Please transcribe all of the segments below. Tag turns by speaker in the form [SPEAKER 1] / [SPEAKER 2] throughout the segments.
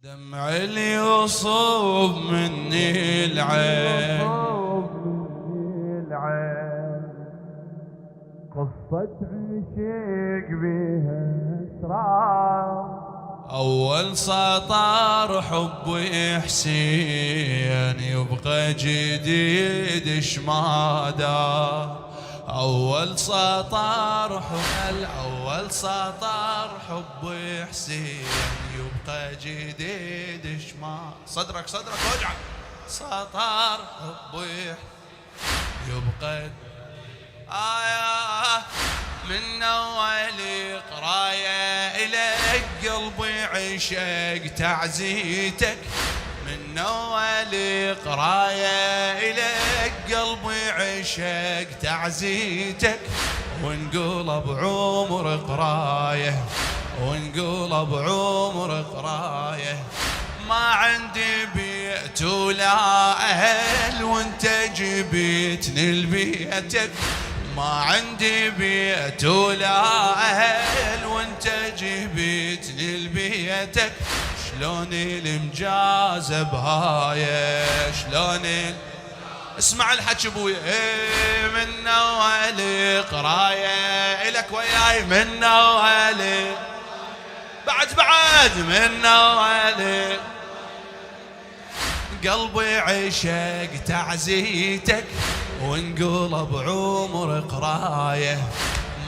[SPEAKER 1] دمع اللي يصوب مني العين،
[SPEAKER 2] قصة عشق بيها اسرار.
[SPEAKER 1] أول سطر حبي حسين يبقى جديد اش ما دار. أول سطر أول سطر حبي حسين يبقى جديد اش ما صدرك وجعك. سطر حبي يبقى من أول قراية إليك قلبي عشق تعزيتك. من أول قراية إليك قلبي عشق تعزيتك. ونقلب عمر قراية ونقلب عمر قراية. ما عندي بيت ولا أهل وانت جبيتني لبيتك. ما عندي بيت ولا أهل وانت جبيتني لبيتك. شلون المجازة بهاية شلون اسمع الحكي ابويا. من اول قراية الك وياي من اول بعد من اول قلبي عشق تعزيتك. وانقلب عمر قراية.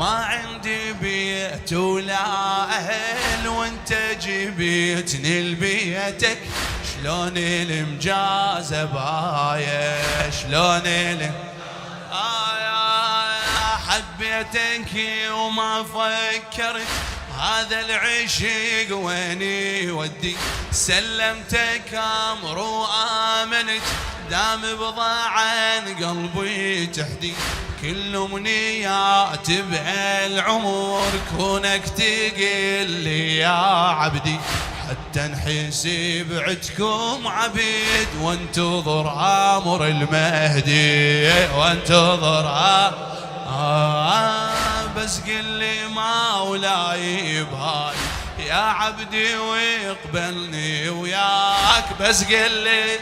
[SPEAKER 1] ما عندي بيت ولا أهل وانت جبيتني لبيتك. شلون المجازة باية شلون حبيتك وما فكرت هذا العشق وين يودي. سلمتك امر وامنت دام بضاعا قلبي تحدي. كل امنيات بهالعمر كونك تقل لي يا عبدي. حتى نحسي بعدكم عبيد وانتظر امر المهدي وانتظر بس قل لي مولاي بهاي يا عبدي ويقبلني وياك. بس قل لي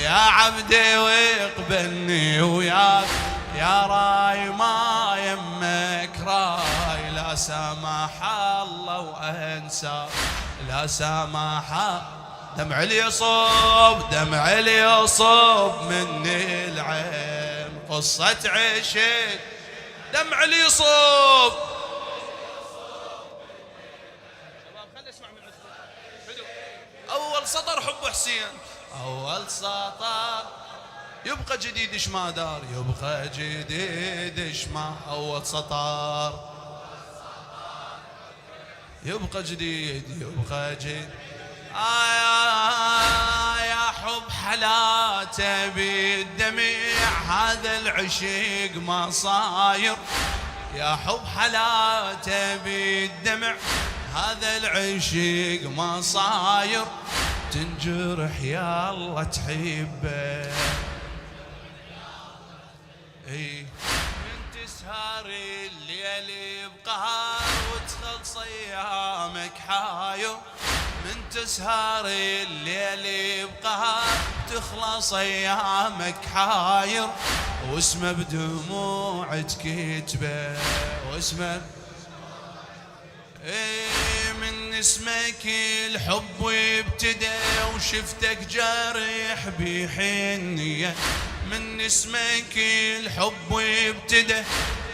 [SPEAKER 1] يا عبدي ويقبلني وياك. يا راي ما يمك راي لا سمح الله وانسى لا سمح. دمع اللي يصوب مني العين قصة عشق. دمع اللي يصوب شباب خلي اسمع من عندكم. اول سطر حب حسين. أول سطر يبقى جديد اش ما دار يبقى جديد اش ما. أول سطر يبقى جديد يبقى جديد. يا حب حلاته بالدمع هذا العشق ما صاير. يا حب حلاته بالدمع هذا العشق ما صاير. تنجرح يا الله تحبه من تسهر الليل بقهر وتخلص ايامك حاير. من تسهر الليل بقهر تخلص ايامك حاير. واسمه بدموع تكتبه واسمه من اسمك الحب ابتدى وشفتك جارح بحنية. من اسمك الحب ابتدى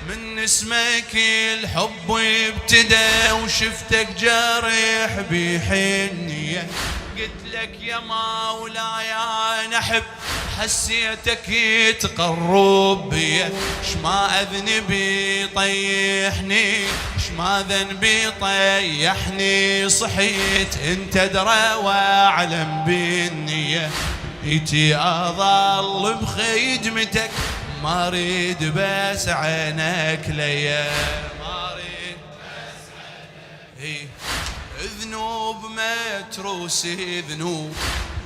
[SPEAKER 1] من اسمك الحب ابتدى وشفتك جارح بحنية. قلت لك يا مولاي انا احب حسيتك يتقرب بي. شما اذنبي طيحني شما ذنبي طيحني. صحيت انت درى واعلم بالنية. ايتي اظل بخدمتك ما اريد بس عينك ليا ما اريد بس عينك. ذنوب متروس ذنوب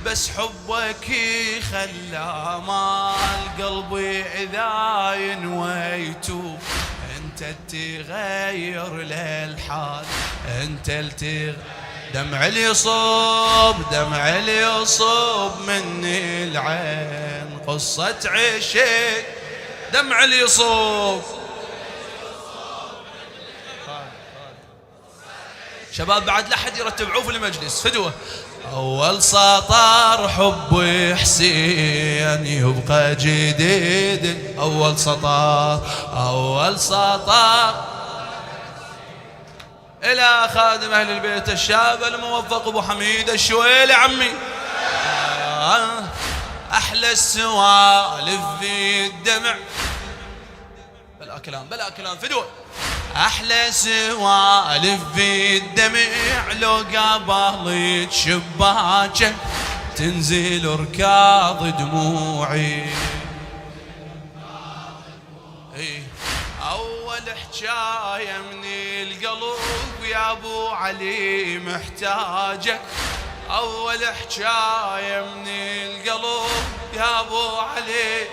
[SPEAKER 1] بس حبك خلى مال قلبي اذا ينويتوب. انت تغير للحال انت دمع اللي يصب دمع اللي يصب مني العين قصة عشق دمع اللي يصب. شباب بعد لا حد يرتبعوه في المجلس فدوه. أول سطر حب حسين يبقى جديد. أول سطر أول سطر إلى خادم أهل البيت الشاب الموفق أبو حميد الشويلي عمي. أحلى السوالف في الدمع بلا كلام بلا كلام فدوه. أحلى سوالف في الدمع لو قابلت شباكه تنزل ركاض دموعي. أول حكاية من القلب يا أبو علي محتاجك. أول حكاية من القلب يا أبو علي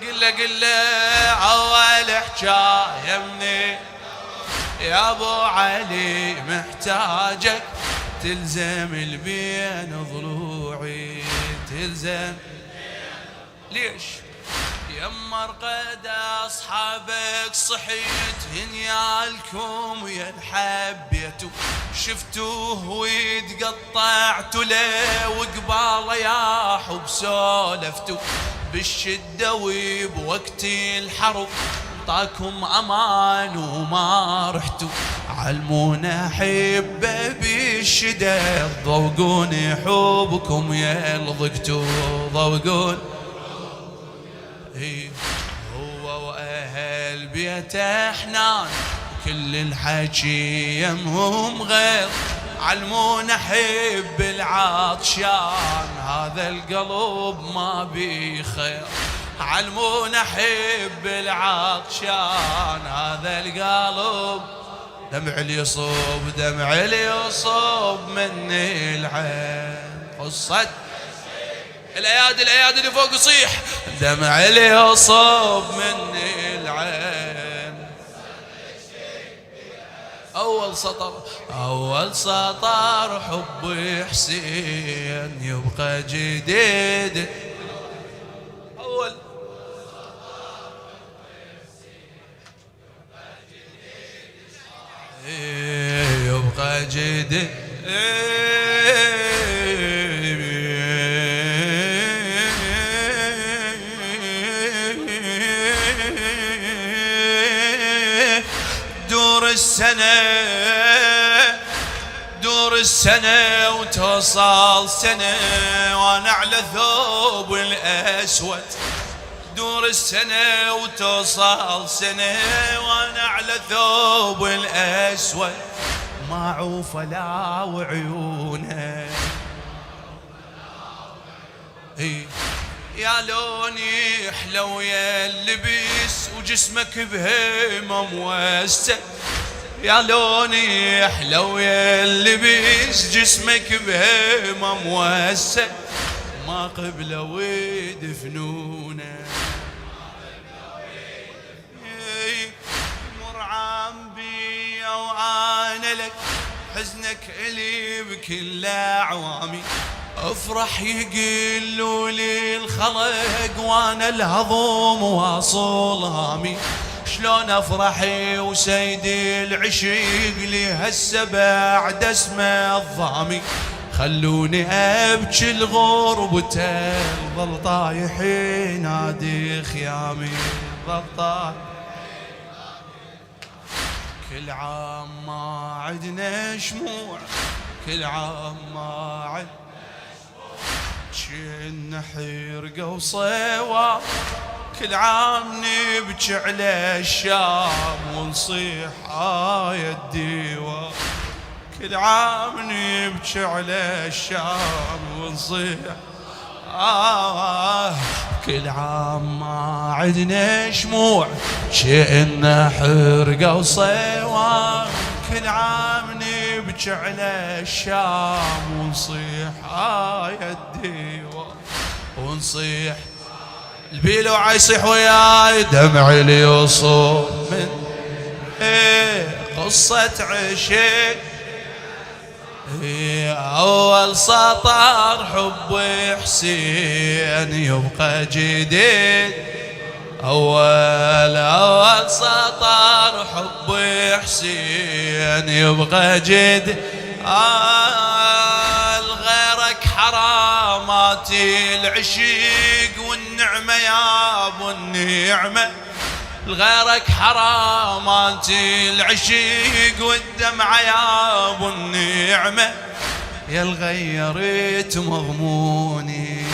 [SPEAKER 1] قل له أول حكاية من يا أبو علي محتاجك تلزم البين ضلوعي تلزم. ليش يما رقد أصحابك صحيت هنيالكم يا حبيتوا شفتوه ويتقطعتوا له وقباله ياحوا بسولفتوا بالشدة وبوقت الحرب طاكم أمان وما رحتوا علمونا حبة بالشدة ضوقوني حبكم يا لضقتوا ضوقون. هو وأهل بيته حنان كل الحكي يمهم غير علمونا حب العطشان هذا القلب ما بي خير. علمونا حب العطشان هذا القلب دمع اللي يصب دمع اللي يصب مني العين قصة الأيادي الأيادي اللي فوق يصيح دمع اللي يصب مني العين. أول سطر أول سطر حب حسين يبقى جديد. أول يبقى جديد دور السنة وتوصل سنة وانا على ثوب الأسود. دور السنة وتوصل سنة وانا على ثوب الأسود ما عوف لا وعيونه. يا لوني حلو يا اللبس وجسمك بهيمة موسع. يا لوني حلو يا اللبس جسمك بهيمة موسع ما قبلوا يدفنونه. مر عام بي وانا لك حزنك الي بكل اعوامي افرح يقلوا لي الخلق وانا الهضوم واصل هامي. شلون افرحي وسيدي العشيق لي هسه بعد اسمه الضامي خلوني ابكي الغربته ظل طايح ينادي خيامي ظل طايح. كل عام ما عدنا شموع كل عام ما عدنا شن حرقة وصيوة كل عام نبكي على الشام ونصيح آية الديوة. كل عام نبكي على الشام ونصيح كل عام ما عدنا شموع شئنا حرقة وصيوة كل عام نبكي على الشام ونصيح آية الديوة ونصيح. البيلو عيصيح وياي دمع اللي يصب من قصة عشق أول سطر حب حسين يبقى جديد. أول سطر حب حسين يبقى جديد. غيرك حرامات العشق والنعمة يا ابو النعمة. غيرك حرامات العشق والدمعة يا ابو النعمة. يا الغيرت مضموني.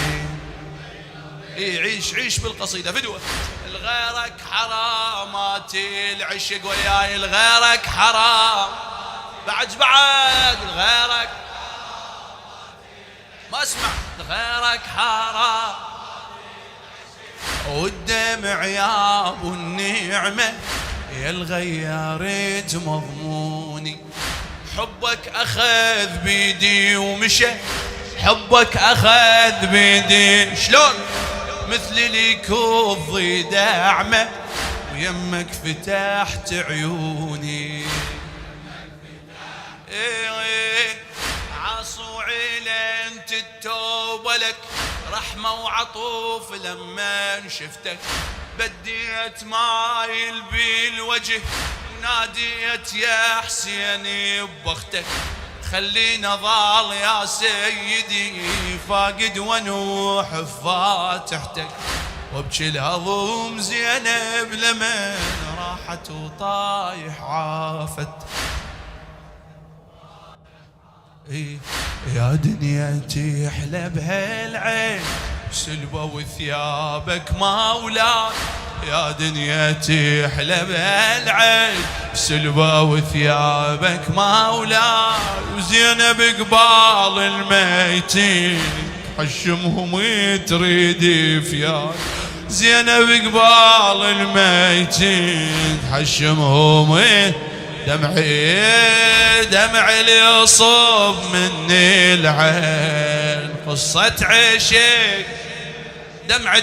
[SPEAKER 1] عيش بالقصيدة فدوة. الغيرك حرامات العشق وياي. الغيرك حرام بعد الغيرك ما اسمع. الغيرك حرام والدمع يا ابو النعمة. يا الغيرت مضموني. حبك اخذ بيدي ومشى. حبك اخذ بيدي شلون مثل ليك الضي دعمه. ويمك فتحت عيوني. عصوعي لنت التوبة لك رحمة وعطوف. لما شفتك بديت مايل بالوجه وناديت يا حسيني ببختك. خلينا ضال يا سيدي فاقد ونوح بفاتحتك. وابكي الهضوم زينب لمن راحت وطايح عافت. يا دنيتي احلى بهالعين سلبة وثيابك مولاي. يا دنيتي احلى بهالعين سلبة وثيابك مولاي. وزينب قبال الميتين حشمهم تريد فياي. زينب قبال الميتين حشمهم دمعي اللي يصب مني العين. قصة عشق دمعي